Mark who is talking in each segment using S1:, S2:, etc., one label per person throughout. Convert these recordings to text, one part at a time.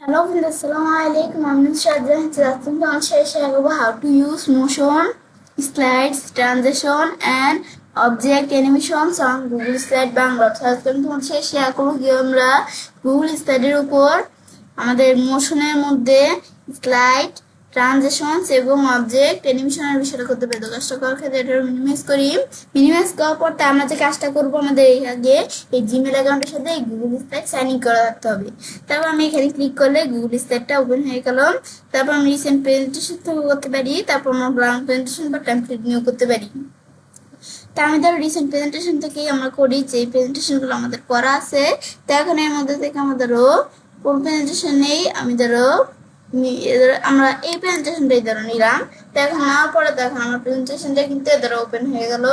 S1: Hello, friends. Assalamualaikum. I'm Nusrat Jahan. Today I'll share about how to use motion, slides, transition, and object animations on Google Slide Bangla. আজকে আমি তোমাদের সাথে share করব কি আমরা Google Slide এর উপর আমাদের মোশনের মধ্যে স্লাইড, ট্রানজিশনস এবং অবজেক্ট অ্যানিমেশনের বিষয়টা করতে পারি। তো কাজটা করার ক্ষেত্রে এটা মিনিমাইজ করি। মিনিমাইজ করার পর আমরা যে কাজটা করবো আমাদের আগে এই জিমেল অ্যাকাউন্টের সাথে গুগল স্লাইড সাইন ইন করা রাখতে হবে। তারপর আমি এখানে ক্লিক করলে গুগল স্লাইডটা ওপেন হয়ে গেল। তারপর আমি রিসেন্ট প্রেজেন্টেশন থেকে করতে পারি। তারপর আমরা ব্লাঙ্ক প্রেজেন্টেশন বা টেমপ্লেট নিয়েও করতে পারি। তা আমি ধরো রিসেন্ট প্রেজেন্টেশন থেকেই আমরা করি যে প্রেজেন্টেশনগুলো আমাদের করা আছে। তো এখন এর মধ্যে থেকে আমাদেরও কোন প্রেজেন্টেশন নেই, আমি ধরো আমরা এই প্রেজেন্টেশনটাই ধরো নিলাম। তো এখন নেওয়ার পরে দেখো আমার প্রেজেন্টেশনটা কিন্তু ধরো ওপেন হয়ে গেল।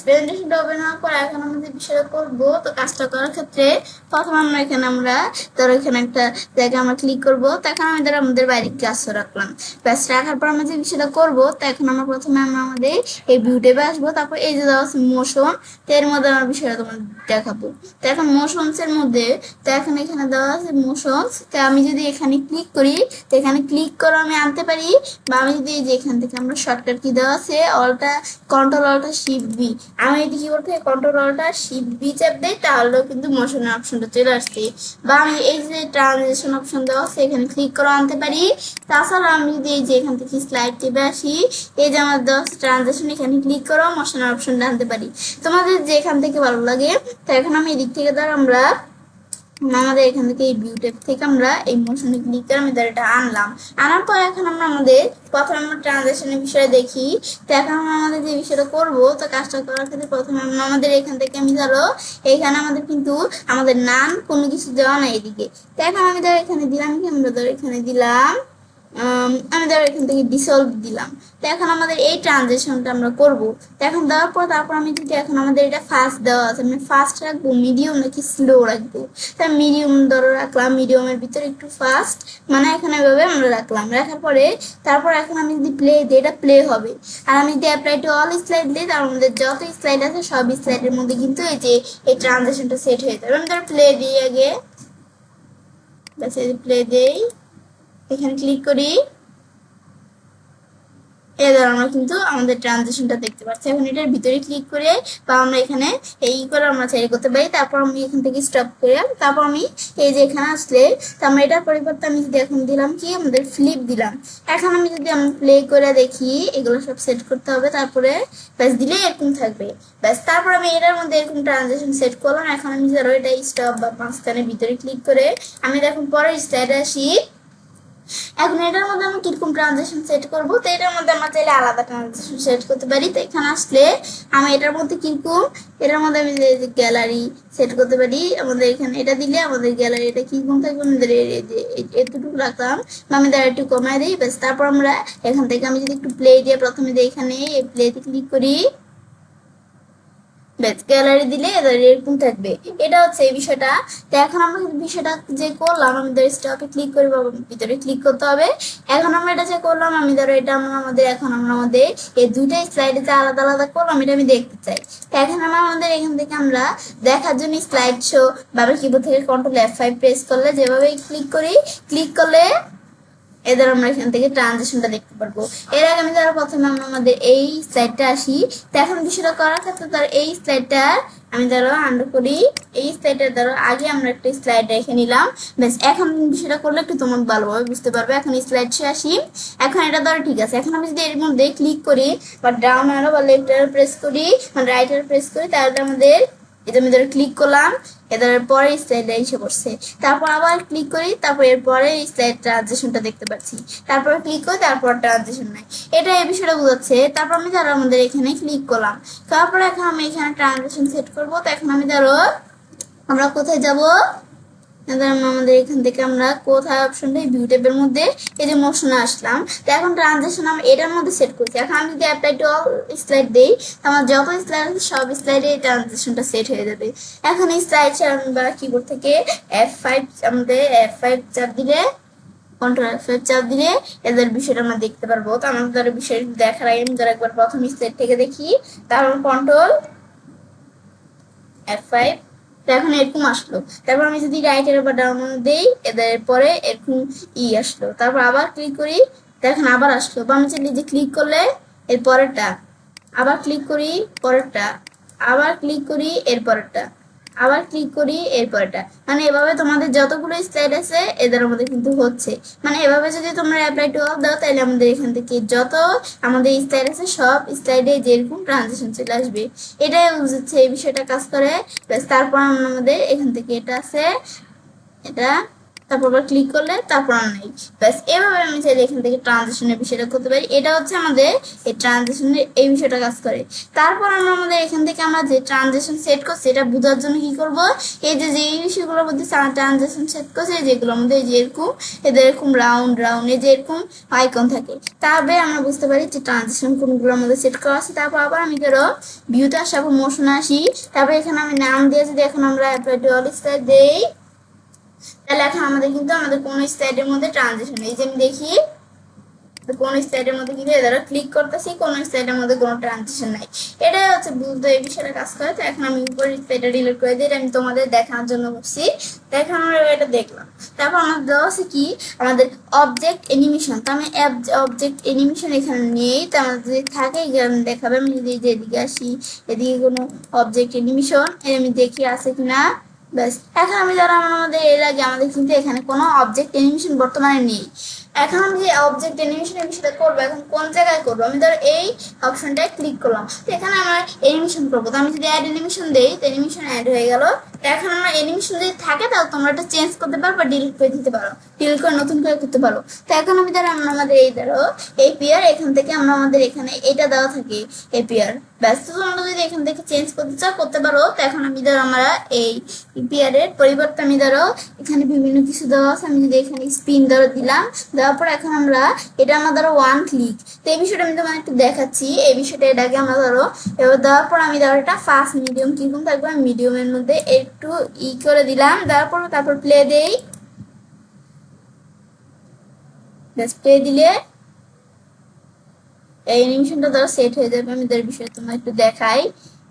S1: প্রেজেন্টেশনটা ওপেন হওয়ার পর এখন আমাদের বিষয়টা করবো। তো কাজটা করার ক্ষেত্রে প্রথম আমরা ধরো এখানে একটা জায়গায় আমরা ক্লিক করবো। তো এখন আমি ধরো আমাদের বাইরে ক্লাস রাখলাম। ব্যাস রাখার পর আমরা যে বিষয়টা করবো, তো এখন আমরা প্রথমে আমাদের এই ভিউ ট্যাবে আসবো। তারপর এই যে দেওয়া আছে মোশন, তো এর মধ্যে আমার বিষয়টা তোমার দেখাবো। তো এখন মোশনস এর মধ্যে তো এখন এখানে দেওয়া আছে মোশনস। তো আমি যদি এখানে ক্লিক করি, তো এখানে ক্লিক করে আমি আনতে পারি, বা আমি যদি যে এখান থেকে আমরা শর্টকাট কি দেওয়া আছে অলটা কন্ট্রোল অলটা শিফট বি, আমি যদি কি করতে কন্ট্রোল অলটা শিফট বি চাপ দেই তাহলেও কিন্তু মোশনের অপশনটা চলে আসছে। বা আমি এই যে ট্রানজিশন অপশন দেওয়া আছে এখানে ক্লিক করে আনতে পারি। তাছাড়া আমি যদি এই যে এখান থেকে স্লাইড টিপে আসি, এই যে আমার দেওয়া ট্রানজিশন এখানে ক্লিক করে মোশনের অপশনটা আনতে পারি। তোমাদের যেখান থেকে ভালো লাগে। তো এখন আমি এদিক থেকে ধর আমরা আমাদের এখান থেকে এই ভিউ ট্যাব থেকে আমরা এই মোশনে ক্লিক করে আমি এটা আনলাম। আনার পর এখন আমরা আমাদের প্রথমে আমরা ট্রানজিশনের বিষয়ে দেখি। তো এখন আমরা আমাদের যে বিষয়টা করবো, তো কাজটা করার ক্ষেত্রে প্রথমে আমাদের এখান থেকে আমি ধরো এখানে আমাদের কিন্তু আমাদের নাম কোনো কিছু দেওয়া নাই এদিকে। তো এখন আমি ধরো এখানে দিলাম কি আমরা ধরো এখানে দিলাম আমি ধরো এখান থেকে ডিসলভ দিলাম। তো এখন আমাদের এই ট্রানজিশনটা আমরা করব। তো এখন দেওয়ার পর তারপর আমি যদি এখন আমাদের এটা ফাস্ট দেওয়া আছে, আমি ফাস্ট রাখবো, মিডিয়াম নাকি স্লো রাখবো। তা মিডিয়াম ধরো রাখলাম, মিডিয়ামের ভিতরে একটু ফাস্ট মানে এখানে এভাবে আমরা রাখলাম। রাখার পরে তারপর এখন আমি যদি প্লে দিই এটা প্লে হবে। আর আমি যদি অ্যাপ্লাই টু অল স্লাইড দিই তার মধ্যে যত স্লাইড আছে সব স্লাইডের মধ্যে কিন্তু এই যে এই ট্রানজিশনটা সেট হয়ে যাবে। আমি ধরো প্লে দিই আগে, প্লে দেই, এখানে ক্লিক করি, এবার আমরা কিন্তু আমাদের ট্রানজিশনটা দেখতে পাচ্ছি। এখন এটার ভিতরে ক্লিক করে বা আমরা এখানে এই করে আমরা চাইলে করতে পারি। তারপর আমি এখান থেকে স্টপ করে তারপর আমি এই যে এখানে আসলে তো আমরা এটার পরিবর্তে আমি যদি এখন দিলাম কি আমাদের ফ্লিপ দিলাম। এখন আমি যদি আমি প্লে করে দেখি, এগুলো সব সেট করতে হবে, তারপরে ব্যাস দিলে এরকম থাকবে। ব্যাস তারপর আমি এটার মধ্যে এরকম ট্রানজিশন সেট করলাম। এখন আমি ধরো এটা স্টপ বা মাঝখানের ভিতরে ক্লিক করে আমি দেখুন পরে স্লাইডে আসি। এখন এটার মধ্যে আমি কিরকম ট্রানজিশন সেট করবো, তো এটার মধ্যে আমরা চাইলে আলাদা ট্রানজিশন সেট করতে পারি। তো এখানে আসলে আমি এটার মধ্যে কিরকম এটার মধ্যে আমি গ্যালারি সেট করতে পারি। আমাদের এখানে এটা দিলে আমাদের গ্যালারি এটা কিরকম থাকবে, আমাদের এতটুকু রাখলাম বা আমি তার একটু কমাই দিই। ব্যাস তারপর আমরা এখান থেকে আমি যদি একটু প্লে দিয়ে প্রথমে এখানে এই প্লেতে ক্লিক করি, ব্যাস গ্যালারি দিলে এরকম থাকবে। এটা হচ্ছে এই বিষয়টা। তো এখন আমরা বিষয়টা যে করলাম আমি ধরো স্টপে ক্লিক করে ভিতরে ক্লিক করতে হবে। এখন আমরা এটা যে করলাম আমি ধরো এটা আমাদের এখন আমরা আমাদের এই দুইটা স্লাইডে যে আলাদা আলাদা করলাম এটা আমি দেখতে চাই। তো এখন আমাদের এখান থেকে আমরা দেখার জন্য স্লাইড শো বা কিবোর্ড থেকে কন্ট্রোল F5 প্রেস করলে যেভাবে ক্লিক করি, ক্লিক করলে এদের আমরা এখান থেকে ট্রানজিশনটা দেখতে পারবো। এর আগে আমি ধরো প্রথমে আমরা আমাদের এই স্লাইডটা আসি। তো এখন বিষয়টা করার ক্ষেত্রে ধরো এই স্লাইডটা আমি ধরো আন্ডু করি, এই স্লাইডের ধরো আগে আমরা একটা স্লাইড রেখে নিলাম। ব্যাস এখন বিষয়টা করলে একটু তোমার ভালোভাবে বুঝতে পারবে। এখন স্লাইড সে আসি, এখন এটা ধরো ঠিক আছে। এখন আমি যদি এর মধ্যে ক্লিক করি বা ডাউন অ্যারো বা লেফট অ্যারো প্রেস করি মানে রাইট অ্যারো প্রেস করি, তাহলে আমাদের এটা আমি ধরো ক্লিক করলাম, এদের পরে স্লাইডে এসে পড়ছে। তারপর আবার ক্লিক করি, তারপর এরপরে স্লাইড ট্রানজিশনটা দেখতে পাচ্ছি। তারপর ক্লিক করি, তারপর ট্রানজিশন নাই। এটা এই বিষয়টা বোঝাচ্ছে। তারপর আমি ধরো আমাদের এখানে ক্লিক করলাম, তারপর এখন আমি এখানে ট্রানজিশন সেট করবো। তো এখন আমি ধরো আমরা কোথায় যাব, আমাদের এখান থেকে আমরা কোথায় অপশনটা ভিউ ট্যাবের মধ্যে এই যে মোশনে আসলাম। তো এখন ট্রানজিশন আমি এটার মধ্যে সেট করছি। এখন আমি যদি অ্যাপ্লাই টু অল স্লাইড দেই আমার যত স্লাইড আছে সব স্লাইডে ট্রানজিশনটা সেট হয়ে যাবে। এখন এই স্লাইড বা কিবোর্ড থেকে F5 আমাদের F5 চাপ দিলে কন্ট্রোল F5 চাপ দিলে এদের বিষয়টা আমরা দেখতে পারবো। তো আমাদের ধরো বিষয় দেখার আগে আমি ধরো একবার প্রথম স্লাইড থেকে দেখি, তারপর কন্ট্রোল F5 তো এখন এরকম আসলো। তারপর আমি যদি রাইটের উপর ডাউন দেই, এদের পরে এরকম আসলো। তারপর আবার ক্লিক করি, দেখেন আবার আসলো। বা আমি যে ক্লিক করলে এর পরেরটা, আবার ক্লিক করি পরেরটা, আবার ক্লিক করি এর পরেরটা, আবার ক্লিক করি এরপরটা। মানে এভাবে তোমাদের যতগুলো স্লাইড আছে এদের মধ্যে কিন্তু হচ্ছে। মানে এভাবে যদি তোমরা অ্যাপ্লাই টু অল দাও, তাহলে আমাদের এখান থেকে যত আমাদের স্লাইড আছে সব স্লাইডে যেরকম ট্রানজিশন চলে আসবে। এটাই হচ্ছে এই বিষয়টা কাজ করে। তারপর আমাদের এখান থেকে এটা আছে, এটা তারপর আবার ক্লিক করলে তারপর আর নেই। ব্যাস এভাবে আমি চাইলে এখান থেকে ট্রানজিশনের বিষয়টা করতে পারি। এটা হচ্ছে আমাদের এই ট্রানজিশনের এই বিষয়টা কাজ করে। তারপর আমরা আমাদের এখান থেকে আমরা যে ট্রানজিশন সেট করছি এটা বোঝার জন্য কি করব, এই যে এই বিষয়গুলোর মধ্যে ট্রানজিশন সেট করছে যেগুলোর মধ্যে যেরকম এদের এরকম রাউন্ড রাউন্ড এই যে এরকম আইকন থাকে, তবে আমরা বুঝতে পারি যে ট্রানজিশন কোনগুলোর মধ্যে সেট করা আছে। তারপর আবার আমি ধরো ভিউতে আসার পর মোশনে আসি, তারপর এখানে আমি নাম দিয়ে যদি এখন আমরা অ্যাপ্লাই টু অল স্টাইল দেই, তাহলে এখন আমাদের কিন্তু আমাদের কোন স্লাইডের মধ্যে ট্রানজিশন, এই যে আমি দেখি কোন স্লাইডের মধ্যে কিন্তু এরা ক্লিক করতেছি, কোন স্লাইডের মধ্যে কোনো ট্রানজিশন নাই। এটাই হচ্ছে বুঝতে এই বিষয়টা কাজ করে। তো এখন আমি উপরে স্লাইডটা ডিলিট করে দিই, আমি তোমাদের দেখানোর জন্য বসছি। দেখো আমরা এটা দেখলাম। তারপর আমাদের দেওয়া আছে কি আমাদের অবজেক্ট অ্যানিমেশন। তো আমি অবজেক্ট অ্যানিমেশন এখানে নিয়েই তো আমাদের যদি থাকে দেখাবে। আমি যদি এদিকে আসি, এদিকে কোনো অবজেক্ট অ্যানিমেশন আমি দেখি আছে কিনা। ব্যাস এখন আমি ধরো আমাদের এর আগে আমাদের কিন্তু এখানে কোনো অবজেক্ট অ্যানিমেশন বর্তমানে নেই। এখন আমি যে অবজেক্ট অ্যানিমেশনের বিষয়টা করবো, এখন কোন জায়গায় করবো, আমি ধরো এই অপশনটায় ক্লিক করলাম। তো এখানে আমরা অ্যানিমেশন করবো। তো আমি যদি অ্যাড অ্যানিমেশন দেই, তো অ্যানিমেশন অ্যাড হয়ে গেল। এখন আমরা অ্যানিমেশন যদি থাকে তাহলে তোমরা এটা চেঞ্জ করতে পারো বা ডিলিট করে দিতে পারো, ডিলিট করে নতুন করে করতে পারো। তো এখন আমি ধরো আমরা আমাদের এই ধরো এপিআর, এখান থেকে আমরা আমাদের এখানে এটা দেওয়া থাকে এপিআর। ব্যস্ত তোমরা যদি এখান থেকে চেঞ্জ করতে চাও করতে পারো। তো এখন আমি ধরো আমরা এই এপিআর এর পরিবর্তে আমি ধরো এখানে বিভিন্ন কিছু দেওয়া আছে, আমি যদি এখানে স্পিন ধরো দিলাম, দেওয়ার পর এখন আমরা এটা আমরা ধরো ওয়ান ক্লিক। তো এই বিষয়টা আমি তোমার একটু দেখাচ্ছি। এই বিষয়টা এটাকে আমরা ধরো এবার দেওয়ার পর আমি ধরো এটা ফাস্ট মিডিয়াম কিরকম থাকবে, আমি মিডিয়ামের মধ্যে একটু করে দিলাম, দেওয়ার পর তারপর প্লে দেই। প্লে দিলে এই অ্যানিমেশনটা ধরো সেট হয়ে যাবে। আমি এদের বিষয়ে তোমার একটু দেখাই।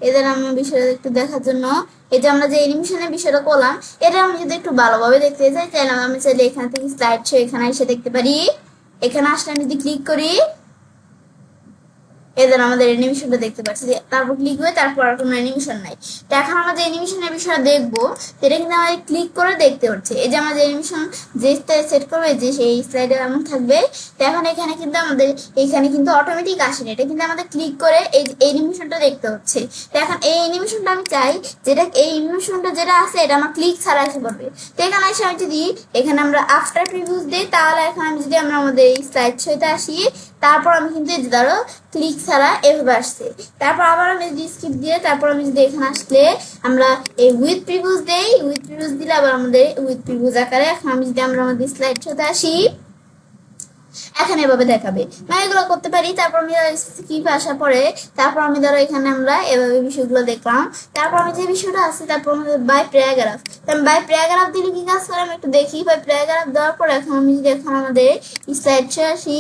S1: এদের আমার বিষয়টা একটু দেখার জন্য এই যে আমরা যে অ্যানিমেশনের বিষয়টা করলাম, এটা আমি যদি একটু ভালোভাবে দেখতে চাই তাহলে আমি চাইলে এখান থেকে স্লাইড শো এখানে এসে দেখতে পারি। এখানে আসলে আমি যদি ক্লিক করি, এদের আমাদের অ্যানিমেশনটা দেখতে পাচ্ছি। তারপর ক্লিক হয়ে তারপর আর কোনো অ্যানিমেশন নাই। তো এখন আমরা যে অ্যানিমেশনের বিষয়টা দেখবো সেটা কিন্তু আমাদের ক্লিক করে দেখতে হচ্ছে। এই যে আমাদের অ্যানিমেশন যে সেট করবে যে সেই স্লাইডে এমন থাকবে। তো এখন এখানে কিন্তু আমাদের এখানে কিন্তু অটোমেটিক আসেনি, এটা কিন্তু আমাদের ক্লিক করে এই অ্যানিমেশনটা দেখতে হচ্ছে। তো এখন এই অ্যানিমেশনটা আমি চাই যেটা এই অ্যানিমেশনটা যেটা আছে এটা আমার ক্লিক ছাড়া এসে পড়বে। তো এখানে এসে আমি যদি এখানে আমরা আফটার প্রিভিউস দিই, তাহলে এখন আমি যদি আমরা আমাদের এই স্লাইড শোতে আসি, তারপর আমি কিন্তু ধরো ক্লিক ছাড়া এভাবে আসছে। তারপর আবার আমি যদি স্কিপ দিয়ে তারপর আমি যদি এখানে আসলে আমরা এই উইথ প্রিভিউস দেই, উইথ প্রিভিউস দিলে আবার আমাদের উইথ প্রিভিউস আকারে এখন আমি যদি আমরা আমাদের স্লাইড শোতে আসি, এখন এভাবে দেখাবে। মানে এগুলো করতে পারি। তারপর আমি স্কিপ আসার পরে তারপর আমি ধরো এখানে আমরা এভাবে বিষয়গুলো দেখলাম। তারপর আমি যে বিষয়টা আছে তারপর আমাদের বাই প্যারাগ্রাফ, বাই প্যারাগ্রাফ দিলে কি কাজ করে আমি একটু দেখি। বাই প্যারাগ্রাফ দেওয়ার পর এখন আমি যদি এখন আমাদের স্লাইড শো আসি,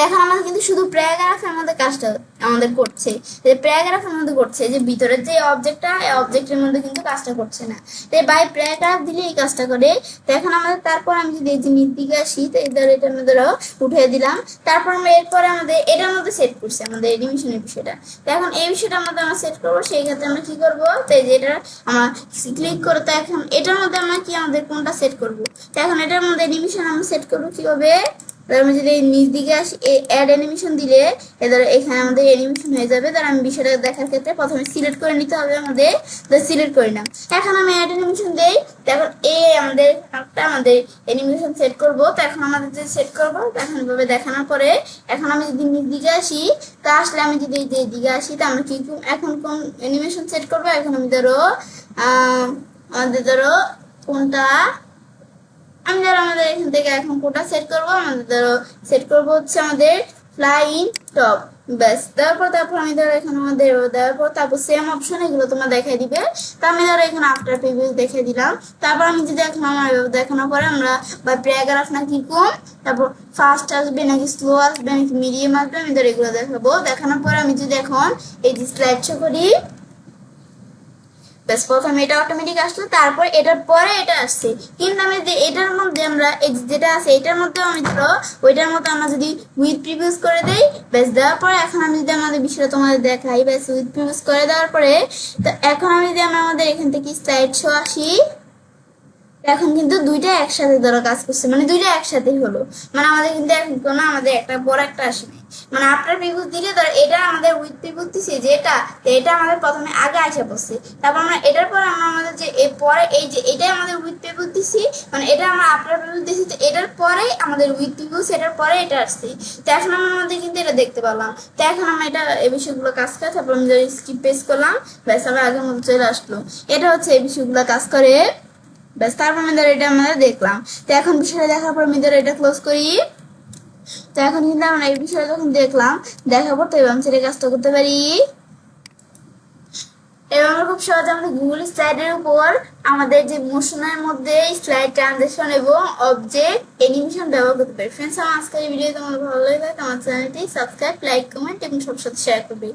S1: এখন আমাদের কিন্তু শুধু প্যারাগ্রাফের মধ্যে কাজটা আমাদের করছে, যে প্যারাগ্রাফের মধ্যে করছে, যে ভিতরের যে অবজেক্টটা এই অবজেক্টের মধ্যে কিন্তু কাজটা করছে না। তো বাই প্যারাগ্রাফ দিলে এই কাজটা করে। তো এখন আমাদের তারপর আমি যদি এই যে দিকে আসি, তো এদের এটার মধ্যে উঠিয়ে দিলাম। তারপর আমরা এরপরে আমাদের এটার মধ্যে সেট করছি আমাদের অ্যানিমেশনের বিষয়টা। তো এখন এই বিষয়টার মধ্যে আমরা সেট করবো। সেই ক্ষেত্রে আমরা কি করবো, তো এই যে এটা আমরা ক্লিক করে, তো এখন এটার মধ্যে আমরা কি আমাদের কোনটা সেট করবো। তো এখন এটার মধ্যে অ্যানিমেশন আমরা সেট করবো কিভাবে, আমি যদি নিচ দিকে আসি অ্যাড অ্যানিমেশন দিলে এদের এখানে আমাদের অ্যানিমেশন হয়ে যাবে। তার আমি বিষয়টা দেখার ক্ষেত্রে প্রথমে সিলেক্ট করে নিতে হবে আমাদের, সিলেক্ট করি না। এখন আমি অ্যাড অ্যানিমেশন দেই, এখন আমাদের অ্যানিমেশন সেট করব। তো এখন আমাদের যে সেট করবো এখন এভাবে দেখানোর পরে এখন আমি যদি নিচ দিকে আসি, তা আসলে আমি যদি যে দিকে আসি, তা আমরা কি এখন কোন অ্যানিমেশন সেট করবো। এখন আমি ধরো আমাদের ধরো কোনটা আমি ধরো আমাদের এখান থেকে এখন কোটা সেট করবো, আমাদের ধরো সেট করবো হচ্ছে আমাদের ফ্লাইং টপ। ব্যাস তারপর আমি ধরো এখানে আমাদের দেওয়ার পর তারপর সেম অপশন এগুলো তোমার দেখাই দিবে। তো আমি ধরো এখানে আফটার প্রিভিউস দেখে দিলাম। তারপর আমি যদি এখন আমার দেখানোর পরে আমরা বা প্যারাগ্রাফ নাকি কম, তারপর ফাস্ট আসবে নাকি স্লো আসবে নাকি মিডিয়াম আসবে, আমি ধরো এগুলো দেখাবো। দেখানোর পরে আমি যদি এখন এই যে স্লাইড শো করি, ব্যাস প্রথমে এটা অটোমেটিক আসলো, তারপর এটার পরে এটা আসছে। কিন্তু আমি যদি এটার মধ্যে আমরা যেটা আছে এটার মধ্যে আমি ধরো ওইটার মধ্যে আমরা যদি উইথ প্রিভিউস করে দেই, ব্যাস দেওয়ার পরে এখন আমি যদি আমাদের বিষয়টা তোমাদের দেখাই, ব্যাস উইথ প্রিভিউস করে দেওয়ার পরে তো এখন আমি যদি আমরা আমাদের এখান থেকে স্লাইড শো আসি, এখন কিন্তু দুইটা একসাথে ধরো কাজ করছে, মানে দুইটা একসাথে হলো, মানে আমাদের কিন্তু এখন কোনো আমাদের একটা বড় একটা আসেনি, মানে আফটার প্রিভিউ দিলে ধর এটা আমাদের উইথ প্রিভিউ দিছি যেটা, এটা আমাদের প্রথমে আগে আসা পড়ছে, তারপর আমরা এটার পর আমরা আমাদের যে এর পরে এই যে এটাই আমাদের উইথ প্রিভিউ দিছি, মানে এটা আমরা আফটার প্রিভিউ দিছি, তো এটার পরে আমাদের উইথ প্রিভিউ, এটার পরে এটা আসছে। তো এখন আমরা আমাদের কিন্তু এটা দেখতে পেলাম। তো এখন আমরা এটা এই বিষয়গুলো কাজ করে তারপর আমি যদি স্কিপ পেজ করলাম, ব্যাস আবার আগের মতো চলে আসলো। এটা হচ্ছে এই বিষয়গুলো কাজ করে, ব্যাস তারপর আমি ধর এটা আমরা দেখলাম। তো এখন বিষয়টা দেখার পর আমি ধর এটা ক্লোজ করি। তো এখন কিন্তু আমরা এই বিষয়টা যখন দেখলাম, দেখার পর তো এবার সেটা কাজটা করতে পারি। এবার আমরা খুব সহজে আমাদের গুগল স্লাইডের উপর আমাদের যে মোশনের মধ্যে স্লাইড ট্রানজেকশন এবং অবজেক্ট অ্যানিমেশন ব্যবহার করতে পারি। ফ্রেন্ডস, আমার আজকের এই ভিডিও তোমাদের ভালো লাগে আমার চ্যানেলটি সাবস্ক্রাইব, লাইক, কমেন্ট এবং সবার সাথে শেয়ার করবে।